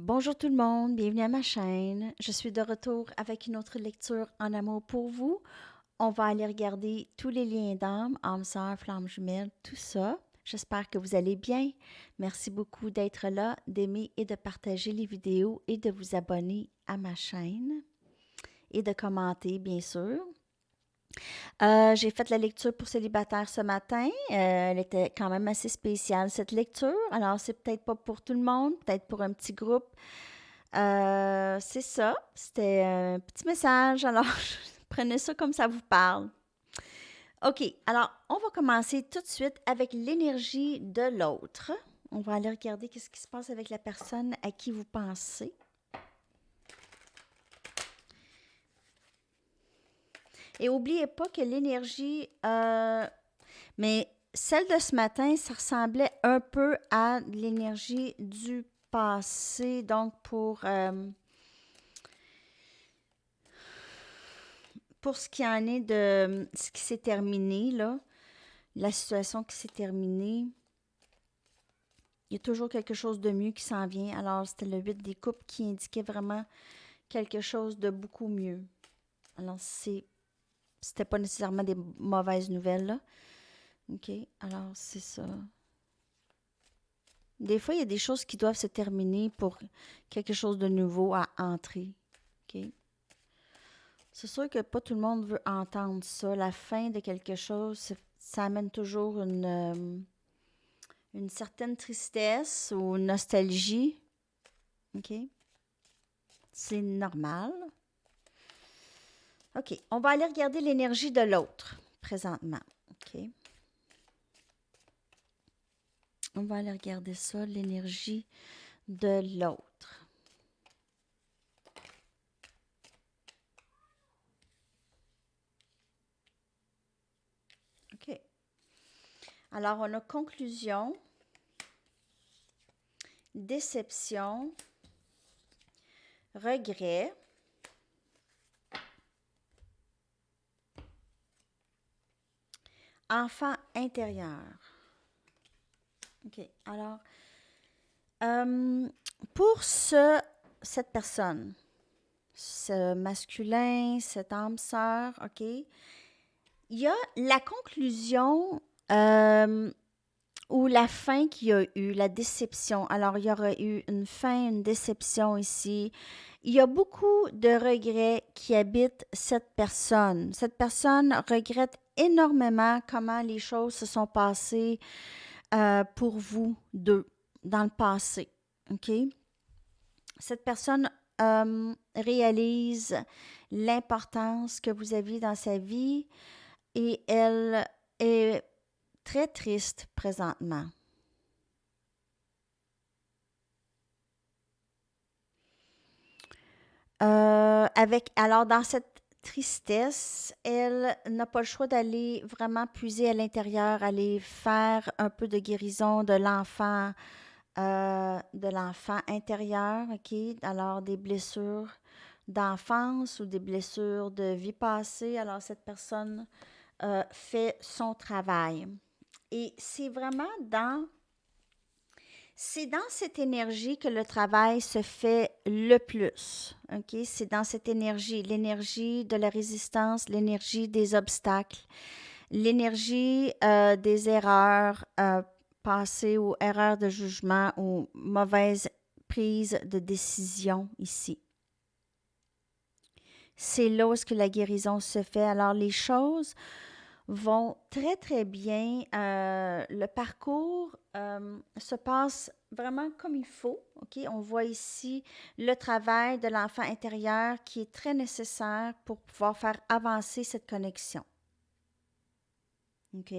Bonjour tout le monde, bienvenue à ma chaîne. Je suis de retour avec une autre lecture en amour pour vous. On va aller regarder tous les liens d'âme, âme sœur, flamme jumelle, tout ça. J'espère que vous allez bien. Merci beaucoup d'être là, d'aimer et de partager les vidéos et de vous abonner à ma chaîne et de commenter, bien sûr. J'ai fait la lecture pour célibataire ce matin. Elle était quand même assez spéciale, cette lecture. Alors, c'est peut-être pas pour tout le monde, peut-être pour un petit groupe. C'est ça. C'était un petit message. Alors, prenez ça comme ça vous parle. OK. Alors, on va commencer tout de suite avec l'énergie de l'autre. On va aller regarder qu'est-ce qui se passe avec la personne à qui vous pensez. Et n'oubliez pas que l'énergie, mais celle de ce matin, ça ressemblait un peu à l'énergie du passé. Donc, pour ce qui en est de ce qui s'est terminé, là, la situation qui s'est terminée, il y a toujours quelque chose de mieux qui s'en vient. Alors, c'était le 8 des coupes qui indiquait vraiment quelque chose de beaucoup mieux. Alors, c'était pas nécessairement des mauvaises nouvelles, là. OK? Alors, c'est ça. Des fois, il y a des choses qui doivent se terminer pour quelque chose de nouveau à entrer. OK? C'est sûr que pas tout le monde veut entendre ça. La fin de quelque chose, ça amène toujours une certaine tristesse ou nostalgie. OK? C'est normal. OK. On va aller regarder l'énergie de l'autre présentement. OK? On va aller regarder ça, l'énergie de l'autre. OK. Alors, on a conclusion, déception, regret, enfant intérieur. OK. Alors, pour cette personne, ce masculin, cette âme sœur, OK, il y a la conclusion ou la fin qu'il y a eu, la déception. Alors, il y aura eu une fin, une déception ici. Il y a beaucoup de regrets qui habitent cette personne. Cette personne regrette énormément comment les choses se sont passées pour vous deux dans le passé. OK? Cette personne réalise l'importance que vous aviez dans sa vie et elle est très triste présentement. Alors, dans cette tristesse, elle n'a pas le choix d'aller vraiment puiser à l'intérieur, aller faire un peu de guérison de l'enfant intérieur, OK? Alors, des blessures d'enfance ou des blessures de vie passée. Alors, cette personne fait son travail. Et c'est dans cette énergie que le travail se fait le plus. OK? C'est dans cette énergie, l'énergie de la résistance, l'énergie des obstacles, l'énergie des erreurs passées ou erreurs de jugement ou mauvaises prises de décision ici. C'est là où est-ce que la guérison se fait. Alors, les choses vont très, très bien. Le parcours se passe vraiment comme il faut. OK? On voit ici le travail de l'enfant intérieur qui est très nécessaire pour pouvoir faire avancer cette connexion. OK?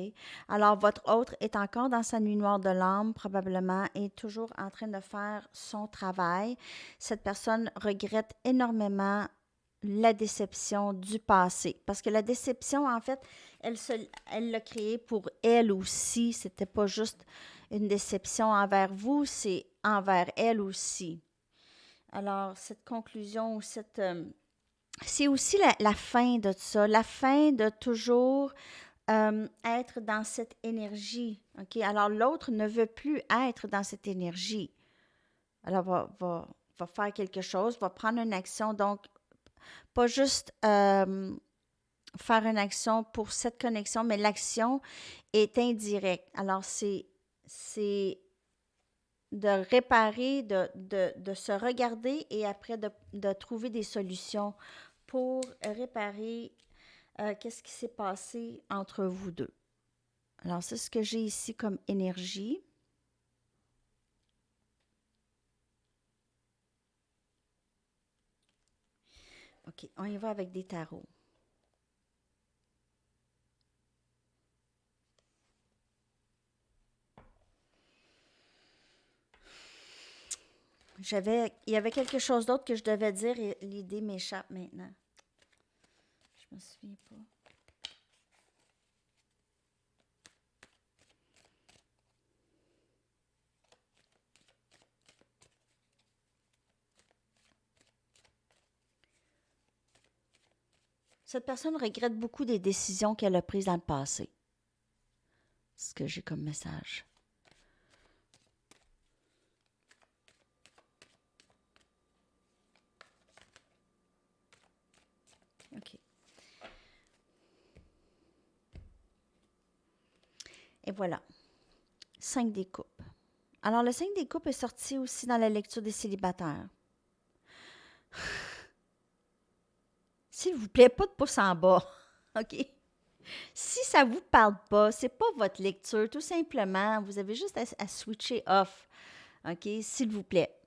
Alors, votre autre est encore dans sa nuit noire de l'âme, probablement, et toujours en train de faire son travail. Cette personne regrette énormément la déception du passé. Parce que la déception, en fait, elle l'a créée pour elle aussi. C'était pas juste une déception envers vous, c'est envers elle aussi. Alors, cette conclusion, c'est aussi la fin de ça, la fin de toujours être dans cette énergie. OK? Alors, l'autre ne veut plus être dans cette énergie. Alors, va va faire quelque chose, va prendre une action. Donc, pas juste faire une action pour cette connexion, mais l'action est indirecte. Alors, c'est de réparer, de se regarder et après de trouver des solutions pour réparer qu'est-ce qui s'est passé entre vous deux. Alors, c'est ce que j'ai ici comme énergie. OK, on y va avec des tarots. Il y avait quelque chose d'autre que je devais dire et l'idée m'échappe maintenant. Je me souviens pas. Cette personne regrette beaucoup des décisions qu'elle a prises dans le passé. C'est ce que j'ai comme message. OK. Et voilà. 5 des coupes. Alors, le 5 des coupes est sorti aussi dans la lecture des célibataires. S'il vous plaît, pas de pouce en bas. OK? Si ça ne vous parle pas, c'est pas votre lecture, tout simplement. Vous avez juste à switcher off. OK? S'il vous plaît.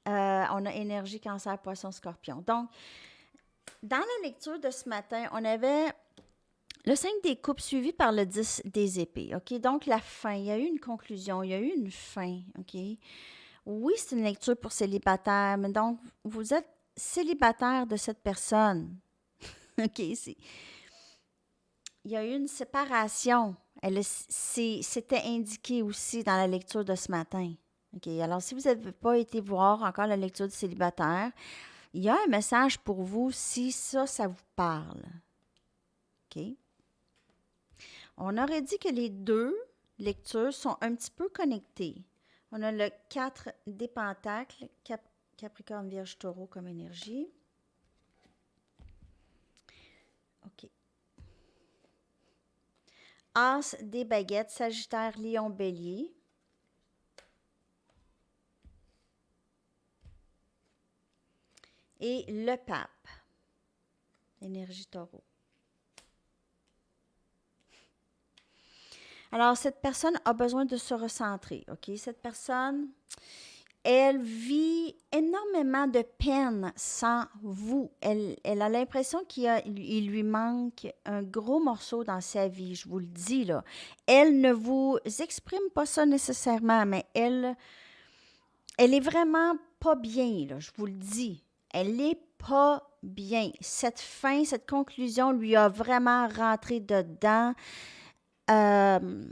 On a énergie, cancer, poisson, scorpion. Donc, dans la lecture de ce matin, on avait le 5 des coupes suivi par le 10 des épées. OK? Donc, la fin. Il y a eu une conclusion, il y a eu une fin. OK? Oui, c'est une lecture pour célibataire, mais donc, vous êtes célibataire de cette personne. OK? Il y a eu une séparation. C'était indiqué aussi dans la lecture de ce matin. OK? Alors, si vous n'avez pas été voir encore la lecture du célibataire, il y a un message pour vous si ça vous parle. OK? On aurait dit que les deux lectures sont un petit peu connectées. On a le 4 des pentacles, Capricorne, Vierge, Taureau comme énergie. OK. As des baguettes, Sagittaire, Lion, Bélier. Et le pape, énergie Taureau. Alors, cette personne a besoin de se recentrer, OK? Cette personne, elle vit énormément de peine sans vous. Elle a l'impression il lui manque un gros morceau dans sa vie, je vous le dis, là. Elle ne vous exprime pas ça nécessairement, mais elle est vraiment pas bien, là, je vous le dis. Elle est pas bien. Cette fin, cette conclusion lui a vraiment rentré dedans. Elle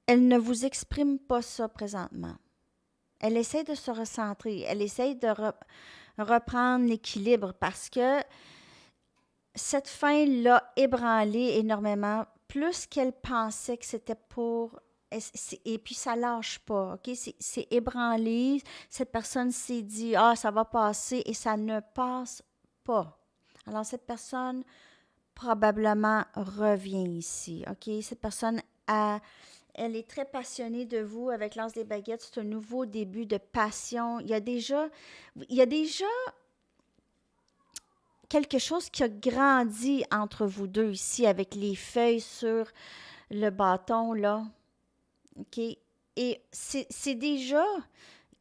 ne vous exprime pas ça présentement. Elle essaie de se recentrer. Elle essaie de reprendre l'équilibre parce que cette fin l'a ébranlée énormément, plus qu'elle pensait que c'était pour... Et puis, ça lâche pas, OK? C'est ébranlé. Cette personne s'est dit, « Ah, ça va passer » et ça ne passe pas. Alors, cette personne probablement revient ici, OK? Cette personne elle est très passionnée de vous avec l'As des baguettes. C'est un nouveau début de passion. Il y a déjà quelque chose qui a grandi entre vous deux ici avec les feuilles sur le bâton, là. OK? Et c'est déjà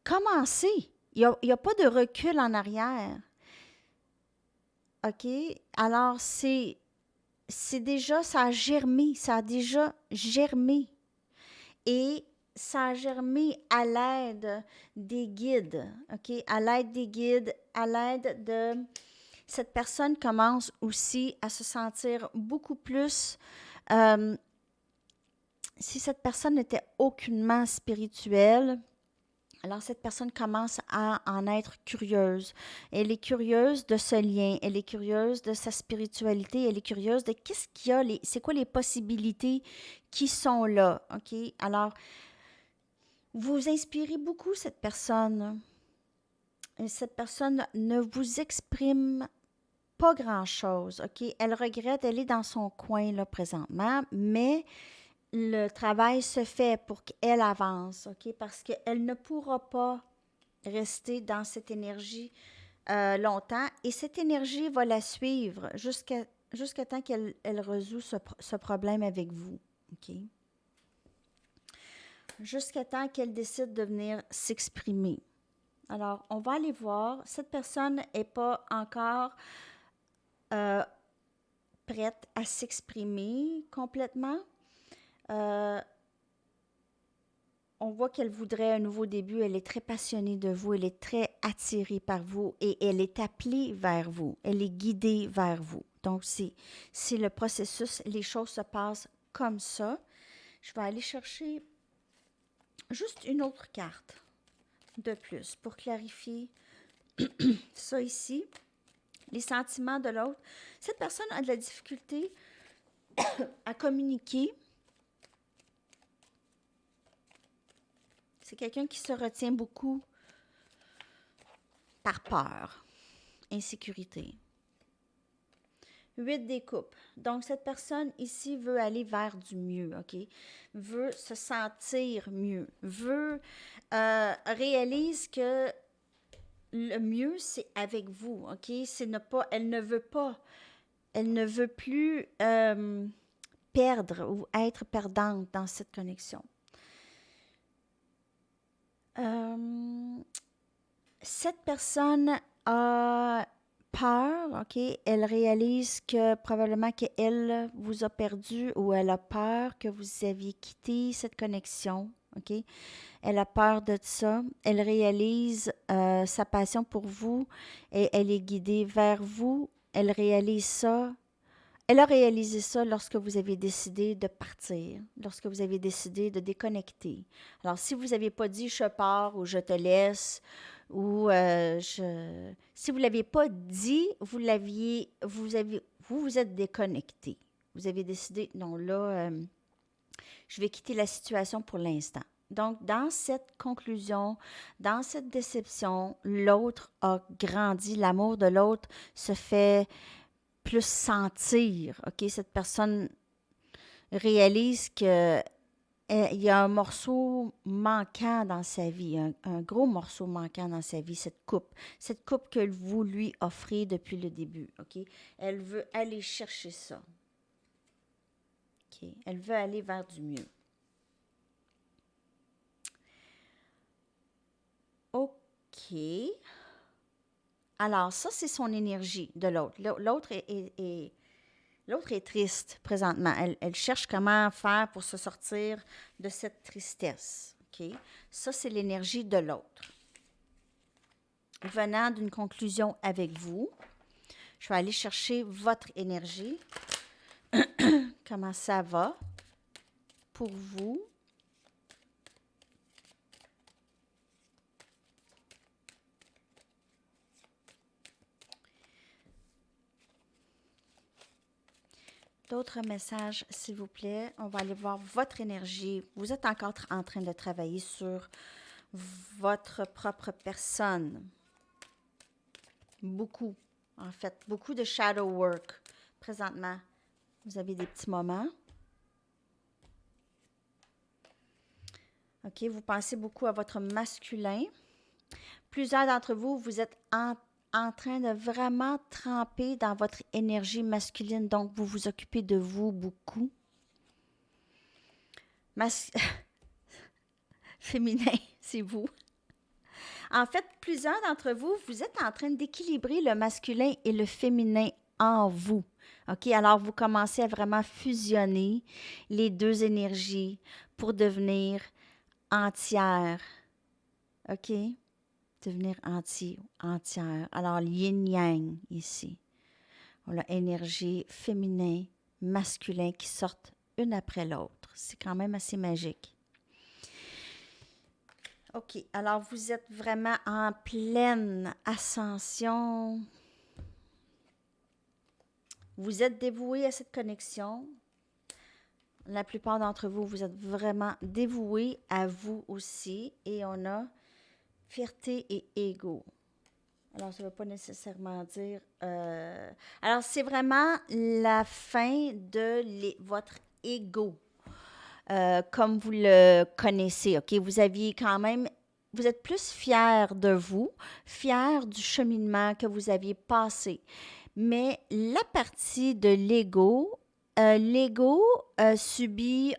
commencé. Il n'y a pas de recul en arrière. OK? Alors, c'est déjà, ça a déjà germé. Et ça a germé à l'aide des guides, OK? À l'aide des guides, à l'aide de... Cette personne commence aussi à se sentir beaucoup plus... si cette personne n'était aucunement spirituelle, alors cette personne commence à en être curieuse. Elle est curieuse de ce lien, elle est curieuse de sa spiritualité, elle est curieuse de qu'est-ce qu'il y a, c'est quoi les possibilités qui sont là, OK? Alors, Vous inspirez beaucoup cette personne. Et cette personne ne vous exprime pas grand-chose, OK? Elle regrette, elle est dans son coin là présentement, mais le travail se fait pour qu'elle avance, OK? Parce qu'elle ne pourra pas rester dans cette énergie longtemps et cette énergie va la suivre jusqu'à temps qu'elle résout ce problème avec vous, OK? Jusqu'à temps qu'elle décide de venir s'exprimer. Alors, on va aller voir. Cette personne n'est pas encore euh, prête à s'exprimer complètement. Euh, on voit qu'elle voudrait un nouveau début. Elle est très passionnée de vous. Elle est très attirée par vous et elle est appelée vers vous. Elle est guidée vers vous. Donc, c'est le processus. Les choses se passent comme ça. Je vais aller chercher juste une autre carte de plus pour clarifier ça ici. Les sentiments de l'autre. Cette personne a de la difficulté à communiquer. C'est quelqu'un qui se retient beaucoup par peur, insécurité. 8 des coupes. Donc, cette personne ici veut aller vers du mieux, OK? Veut se sentir mieux. Réalise que le mieux, c'est avec vous, OK? Elle ne veut plus perdre ou être perdante dans cette connexion. Cette personne a peur, OK? Elle réalise que probablement qu'elle vous a perdu ou elle a peur que vous aviez quitté cette connexion, OK? Elle a peur de ça. Elle réalise sa passion pour vous et elle est guidée vers vous. Elle réalise ça. Elle a réalisé ça lorsque vous avez décidé de partir, lorsque vous avez décidé de déconnecter. Alors, si vous n'avez pas dit « je pars » ou « je te laisse » ou si vous ne l'avez pas dit, vous vous êtes déconnecté. Vous avez décidé « non, là, je vais quitter la situation pour l'instant ». Donc, dans cette conclusion, dans cette déception, l'autre a grandi, l'amour de l'autre se fait plus sentir, OK? Cette personne réalise que il y a un morceau manquant dans sa vie, un gros morceau manquant dans sa vie, cette coupe que vous lui offrez depuis le début, OK? Elle veut aller chercher ça, OK? Elle veut aller vers du mieux. OK. Alors, ça, c'est son énergie de l'autre. L'autre est triste présentement. Elle cherche comment faire pour se sortir de cette tristesse. OK? Ça, c'est l'énergie de l'autre. Venant d'une conclusion avec vous, je vais aller chercher votre énergie. Comment ça va pour vous? D'autres messages, s'il vous plaît. On va aller voir votre énergie. Vous êtes encore en train de travailler sur votre propre personne. Beaucoup, en fait. Beaucoup de shadow work présentement. Vous avez des petits moments. OK, vous pensez beaucoup à votre masculin. Plusieurs d'entre vous, vous êtes en train de vraiment tremper dans votre énergie masculine, donc vous vous occupez de vous beaucoup. Féminin, c'est vous. En fait, plusieurs d'entre vous, vous êtes en train d'équilibrer le masculin et le féminin en vous. OK? Alors, vous commencez à vraiment fusionner les deux énergies pour devenir entière. OK? Devenir entière. Alors, yin-yang ici. On a énergie féminin, masculin qui sortent une après l'autre. C'est quand même assez magique. OK. Alors, vous êtes vraiment en pleine ascension. Vous êtes dévoué à cette connexion. La plupart d'entre vous, vous êtes vraiment dévoués à vous aussi. Et on a fierté et ego. Alors, ça ne veut pas nécessairement dire... Alors, c'est vraiment la fin de votre ego, comme vous le connaissez, OK? Vous aviez quand même... Vous êtes plus fier de vous, fier du cheminement que vous aviez passé. Mais la partie de l'ego a subi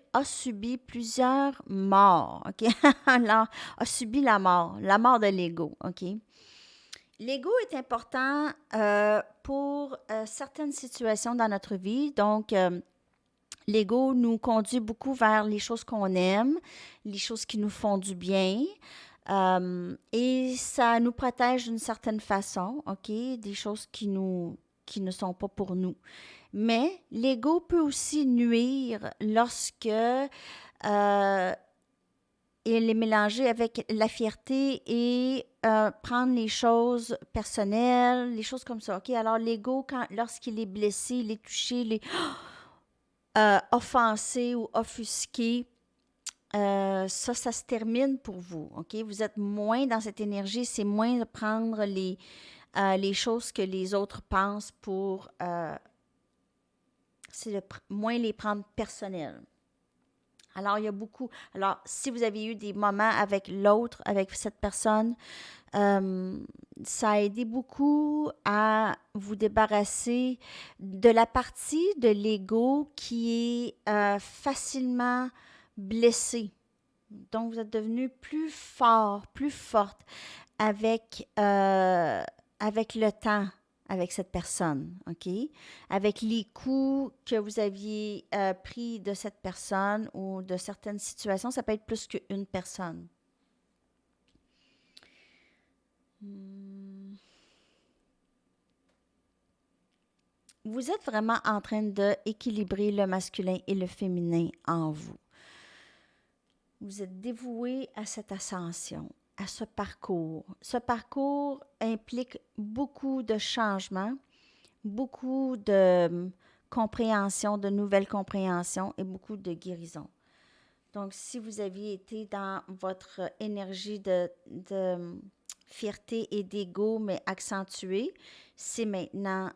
plusieurs morts, OK? Alors, a subi la mort de l'ego, OK? L'ego est important pour certaines situations dans notre vie. Donc, l'ego nous conduit beaucoup vers les choses qu'on aime, les choses qui nous font du bien. Et ça nous protège d'une certaine façon, OK? Des choses qui ne sont pas pour nous. Mais l'ego peut aussi nuire lorsque il est mélangé avec la fierté et prendre les choses personnelles, les choses comme ça. OK? Alors, l'ego, lorsqu'il est blessé, il est touché, il est offensé ou offusqué, ça se termine pour vous. OK? Vous êtes moins dans cette énergie, c'est moins de prendre les choses que les autres pensent pour. C'est de moins les prendre personnelles. Alors, il y a beaucoup. Alors, si vous avez eu des moments avec l'autre, avec cette personne, ça a aidé beaucoup à vous débarrasser de la partie de l'ego qui est facilement blessée. Donc, vous êtes devenu plus fort, plus forte avec le temps, avec cette personne, OK? Avec les coups que vous aviez pris de cette personne ou de certaines situations, ça peut être plus qu'une personne. Vous êtes vraiment en train d'équilibrer le masculin et le féminin en vous. Vous êtes dévoué à cette ascension, à ce parcours. Ce parcours implique beaucoup de changements, beaucoup de compréhension, de nouvelles compréhensions et beaucoup de guérison. Donc, si vous aviez été dans votre énergie de fierté et d'ego, mais accentuée, c'est maintenant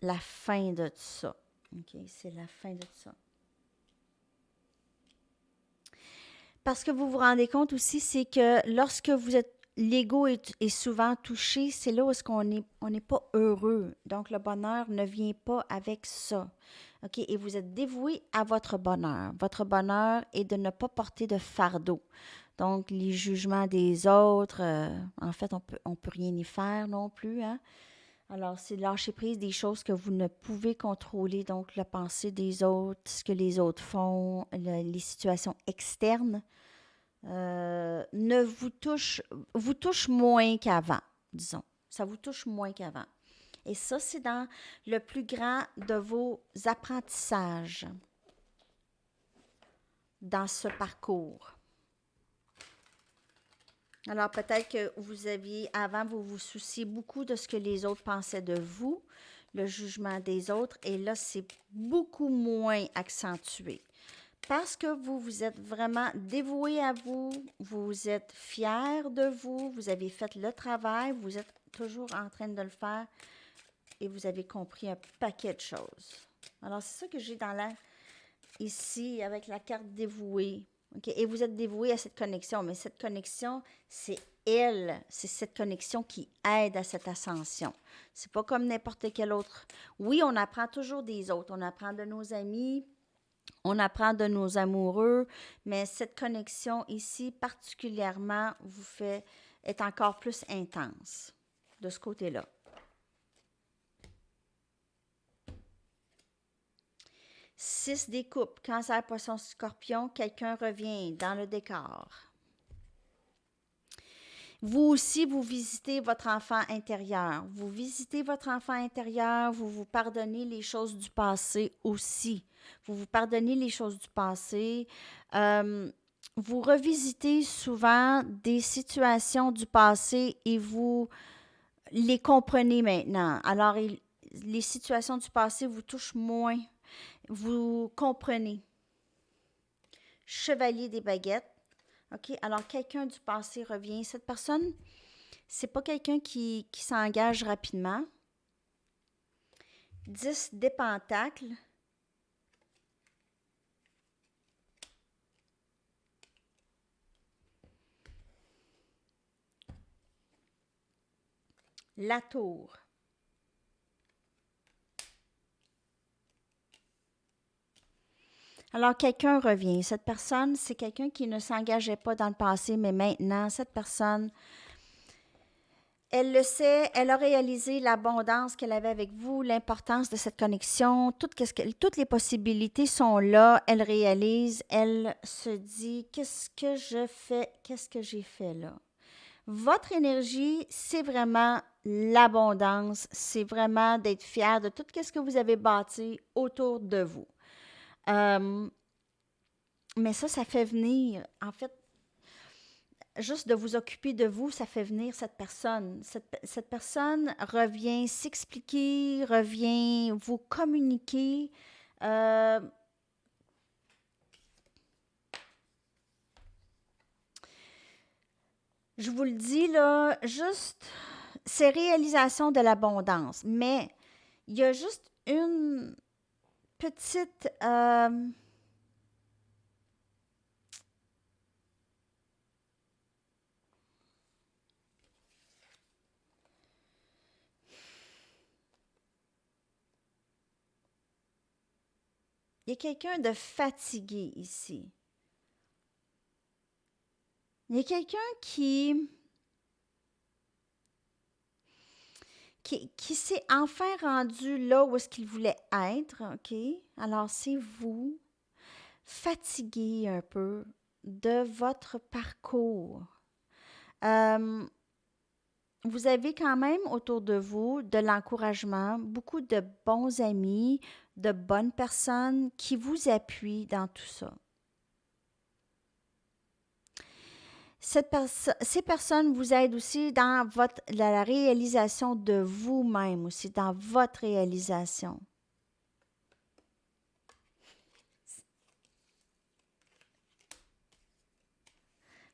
la fin de ça. OK? C'est la fin de ça. Parce que vous vous rendez compte aussi, c'est que lorsque vous êtes l'ego est souvent touché, c'est là où est-ce qu'on n'est pas heureux. Donc, le bonheur ne vient pas avec ça. OK? Et vous êtes dévoué à votre bonheur. Votre bonheur est de ne pas porter de fardeau. Donc, les jugements des autres, en fait, on peut rien y faire non plus, hein? Alors, c'est lâcher prise des choses que vous ne pouvez contrôler, donc la pensée des autres, ce que les autres font, les situations externes ne vous touche moins qu'avant, disons. Ça vous touche moins qu'avant. Et ça, c'est dans le plus grand de vos apprentissages dans ce parcours. Alors, peut-être que vous vous souciez beaucoup de ce que les autres pensaient de vous, le jugement des autres, et là, c'est beaucoup moins accentué. Parce que vous êtes vraiment dévoué à vous, vous êtes fier de vous, vous avez fait le travail, vous êtes toujours en train de le faire et vous avez compris un paquet de choses. Alors, c'est ça que j'ai dans l'air ici avec la carte dévouée. Okay? Et vous êtes dévoué à cette connexion, mais cette connexion, c'est cette connexion qui aide à cette ascension. C'est pas comme n'importe quel autre. Oui, on apprend toujours des autres, on apprend de nos amis, on apprend de nos amoureux, mais cette connexion ici, particulièrement, est encore plus intense de ce côté-là. 6 des coupes, cancer, poisson, scorpion, quelqu'un revient dans le décor. Vous aussi, vous visitez votre enfant intérieur. Vous visitez votre enfant intérieur, vous vous pardonnez les choses du passé aussi. Vous vous pardonnez les choses du passé. Vous revisitez souvent des situations du passé et vous les comprenez maintenant. Alors, les situations du passé vous touchent moins. Vous comprenez. chevalier des baguettes. OK? Alors, quelqu'un du passé revient. Cette personne, c'est pas quelqu'un qui s'engage rapidement. 10 des pentacles. La tour. Alors, quelqu'un revient. Cette personne, c'est quelqu'un qui ne s'engageait pas dans le passé, mais maintenant, cette personne, elle le sait, elle a réalisé l'abondance qu'elle avait avec vous, l'importance de cette connexion, toutes les possibilités sont là, elle réalise, elle se dit, qu'est-ce que je fais, qu'est-ce que j'ai fait là? Votre énergie, c'est vraiment l'abondance, c'est vraiment d'être fier de tout ce que vous avez bâti autour de vous. Mais ça fait venir, en fait, juste de vous occuper de vous, ça fait venir cette personne. Cette personne revient s'expliquer, revient vous communiquer. Je vous le dis là, juste, c'est réalisation de l'abondance. Mais il y a juste une petite... il y a quelqu'un de fatigué ici. Il y a quelqu'un qui s'est enfin rendu là où est-ce qu'il voulait être, OK? Alors, c'est vous, fatigué un peu de votre parcours. Vous avez quand même autour de vous de l'encouragement, beaucoup de bons amis, de bonnes personnes qui vous appuient dans tout ça. Ces personnes vous aident aussi dans la réalisation de vous-même, aussi dans votre réalisation.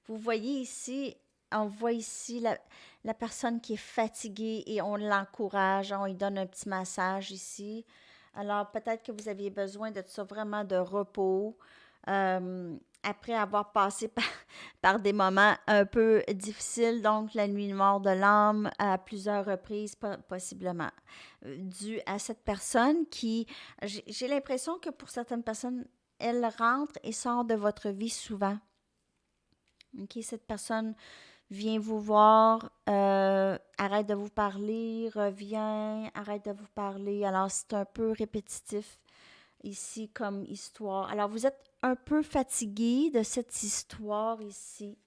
Vous voyez ici, on voit ici la personne qui est fatiguée et on l'encourage, on lui donne un petit massage ici. Alors peut-être que vous aviez besoin de ça, vraiment de repos. Après avoir passé par des moments un peu difficiles, donc la nuit noire de l'âme à plusieurs reprises, possiblement, dû à cette personne qui, j'ai l'impression que pour certaines personnes, elle rentre et sort de votre vie souvent. OK, cette personne vient vous voir, arrête de vous parler, revient, arrête de vous parler. Alors, c'est un peu répétitif ici comme histoire. Alors, vous êtes un peu fatigué de cette histoire ici.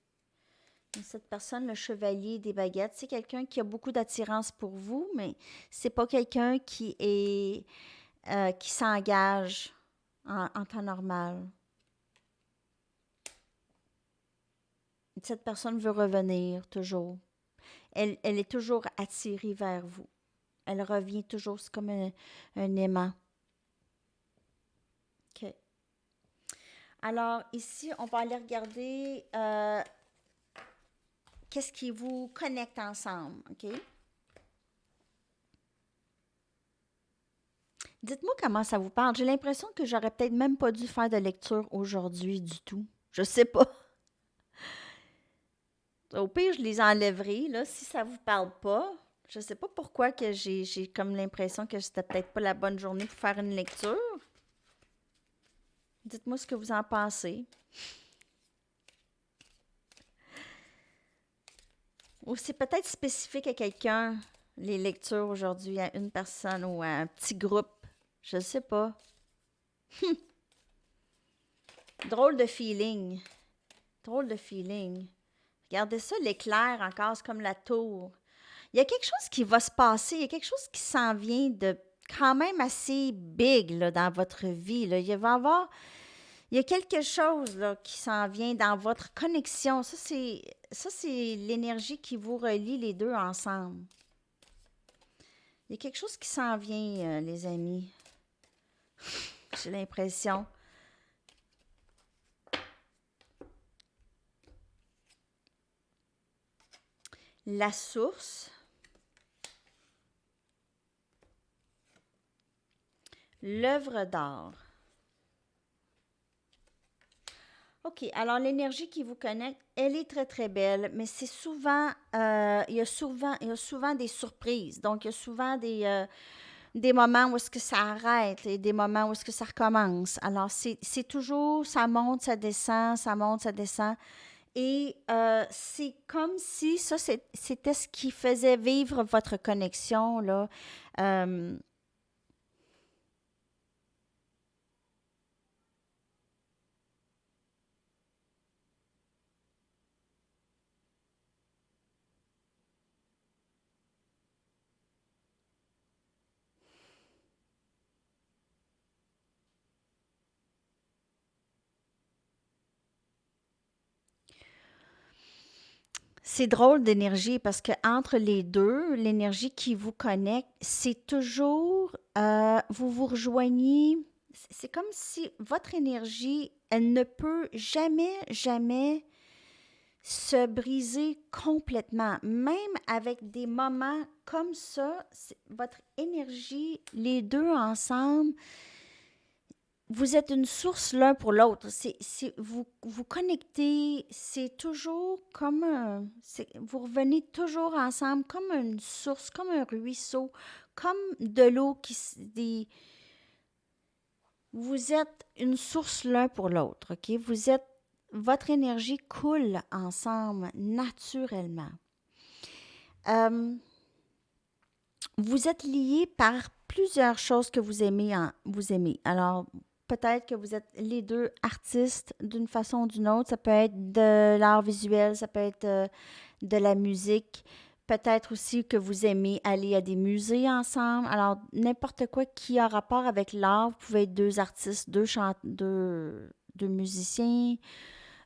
Cette personne, le chevalier des baguettes, c'est quelqu'un qui a beaucoup d'attirance pour vous, mais c'est pas quelqu'un qui s'engage en temps normal. Cette personne veut revenir toujours. Elle est toujours attirée vers vous. Elle revient toujours, c'est comme un aimant. OK. Alors, ici, on va aller regarder qu'est-ce qui vous connecte ensemble, OK? Dites-moi comment ça vous parle. J'ai l'impression que j'aurais peut-être même pas dû faire de lecture aujourd'hui du tout. Je sais pas. Au pire, je les enlèverai, là, si ça vous parle pas. Je sais pas pourquoi que j'ai comme l'impression que c'était peut-être pas la bonne journée pour faire une lecture. Dites-moi ce que vous en pensez. Ou c'est peut-être spécifique à quelqu'un, les lectures aujourd'hui, à une personne ou à un petit groupe. Je ne sais pas. Drôle de feeling. Drôle de feeling. Regardez ça, l'éclair encore, c'est comme la tour. Il y a quelque chose qui va se passer, il y a quelque chose qui s'en vient de quand même assez big là, dans votre vie. Là. Il y a quelque chose là, qui s'en vient dans votre connexion. Ça, c'est l'énergie qui vous relie les deux ensemble. Il y a quelque chose qui s'en vient, les amis. J'ai l'impression. la source, l'œuvre d'art. OK, alors l'énergie qui vous connecte, elle est très, très belle, mais c'est souvent, il y a souvent des surprises. Donc, il y a souvent des moments où est-ce que ça arrête et des moments où est-ce que ça recommence. Alors, c'est toujours, ça monte, ça descend, ça monte, ça descend. Et c'est comme si ça, c'était ce qui faisait vivre votre connexion, là. Euh, c'est drôle d'énergie parce que entre les deux, l'énergie qui vous connecte, c'est toujours, vous vous rejoignez. C'est comme si votre énergie, elle ne peut jamais, jamais se briser complètement. Même avec des moments comme ça, votre énergie, les deux ensemble, vous êtes une source l'un pour l'autre. Vous vous connectez, c'est toujours comme vous revenez toujours ensemble comme une source, comme un ruisseau, comme de l'eau vous êtes une source l'un pour l'autre, OK? Votre énergie coule ensemble naturellement. Euh, vous êtes liés par plusieurs choses que vous aimez. Alors, peut-être que vous êtes les deux artistes d'une façon ou d'une autre. Ça peut être de l'art visuel, ça peut être de la musique. Peut-être aussi que vous aimez aller à des musées ensemble. Alors, n'importe quoi qui a rapport avec l'art, vous pouvez être deux artistes, deux musiciens,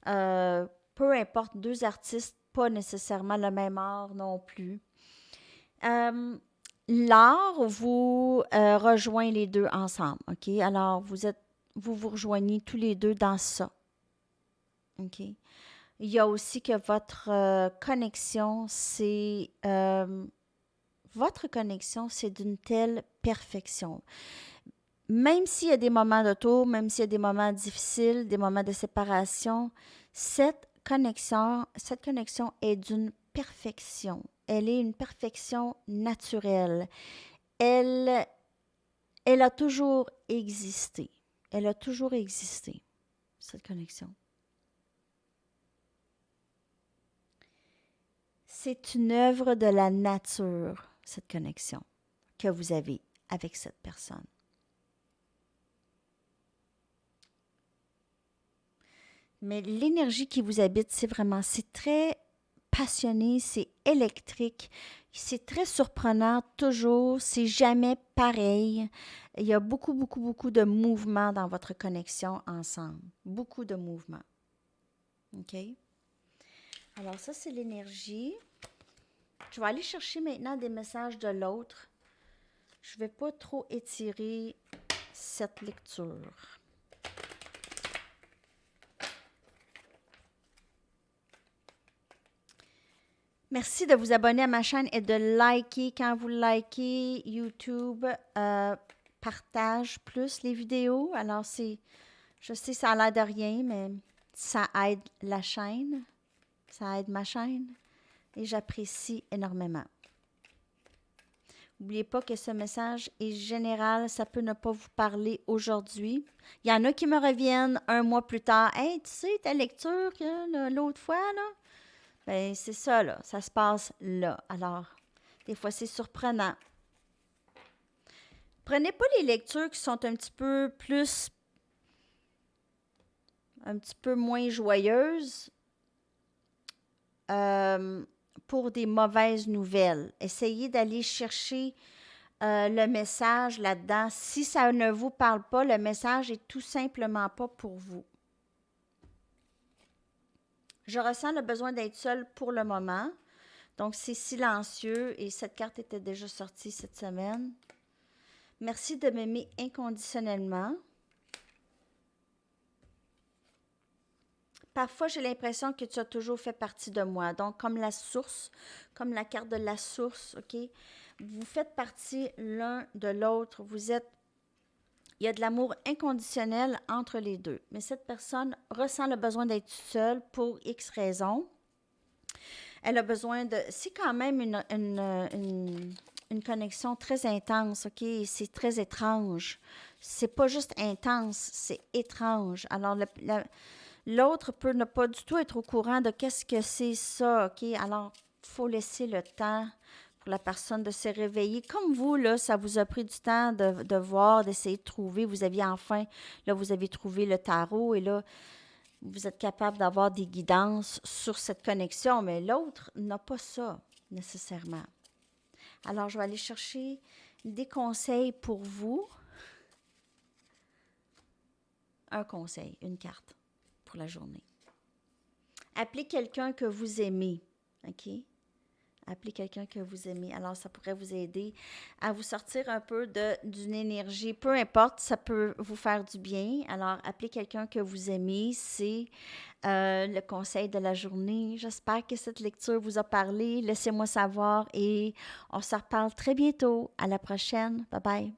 euh, peu importe, deux artistes, pas nécessairement le même art non plus. Euh, L'art vous rejoint les deux ensemble, OK? Alors, vous vous rejoignez tous les deux dans ça, OK? Il y a aussi que votre connexion, c'est d'une telle perfection. Même s'il y a des moments de tour, même s'il y a des moments difficiles, des moments de séparation, cette connexion est d'une perfection. Elle est une perfection naturelle. Elle, elle a toujours existé. Elle a toujours existé, cette connexion. C'est une œuvre de la nature, cette connexion que vous avez avec cette personne. Mais l'énergie qui vous habite, c'est très passionné, c'est électrique, c'est très surprenant toujours, c'est jamais pareil. Il y a beaucoup, beaucoup, beaucoup de mouvements dans votre connexion ensemble. Beaucoup de mouvements. OK? Alors ça, c'est l'énergie. Je vais aller chercher maintenant des messages de l'autre. Je ne vais pas trop étirer cette lecture. Merci de vous abonner à ma chaîne et de liker. Quand vous likez, YouTube partage plus les vidéos. Alors, je sais, ça a l'air de rien, mais ça aide la chaîne. Ça aide ma chaîne et j'apprécie énormément. N'oubliez pas que ce message est général, ça peut ne pas vous parler aujourd'hui. Il y en a qui me reviennent un mois plus tard. Hey, tu sais, ta lecture l'autre fois, là? Ben, c'est ça, là. Ça se passe là. Alors, des fois, c'est surprenant. Prenez pas les lectures qui sont un petit peu moins joyeuses euh, pour des mauvaises nouvelles. Essayez d'aller chercher le message là-dedans. Si ça ne vous parle pas, le message est tout simplement pas pour vous. Je ressens le besoin d'être seule pour le moment. Donc, c'est silencieux et cette carte était déjà sortie cette semaine. Merci de m'aimer inconditionnellement. Parfois, j'ai l'impression que tu as toujours fait partie de moi. Donc, comme la source, comme la carte de la source, OK? Vous faites partie l'un de l'autre. Il y a de l'amour inconditionnel entre les deux. Mais cette personne ressent le besoin d'être seule pour X raisons. Elle a besoin de... C'est quand même une connexion très intense, OK? C'est très étrange. C'est pas juste intense, c'est étrange. Alors, l'autre peut ne pas du tout être au courant de qu'est-ce que c'est ça, OK? Alors, il faut laisser le temps pour la personne de se réveiller. Comme vous, là, ça vous a pris du temps de voir, d'essayer de trouver. Vous aviez enfin, là, vous avez trouvé le tarot et là, vous êtes capable d'avoir des guidances sur cette connexion, mais l'autre n'a pas ça nécessairement. Alors, je vais aller chercher des conseils pour vous. Un conseil, une carte pour la journée. Appelez quelqu'un que vous aimez, OK? Appelez quelqu'un que vous aimez. Alors, ça pourrait vous aider à vous sortir un peu d'une énergie. Peu importe, ça peut vous faire du bien. Alors, appelez quelqu'un que vous aimez. C'est le conseil de la journée. J'espère que cette lecture vous a parlé. Laissez-moi savoir et on se reparle très bientôt. À la prochaine. Bye bye.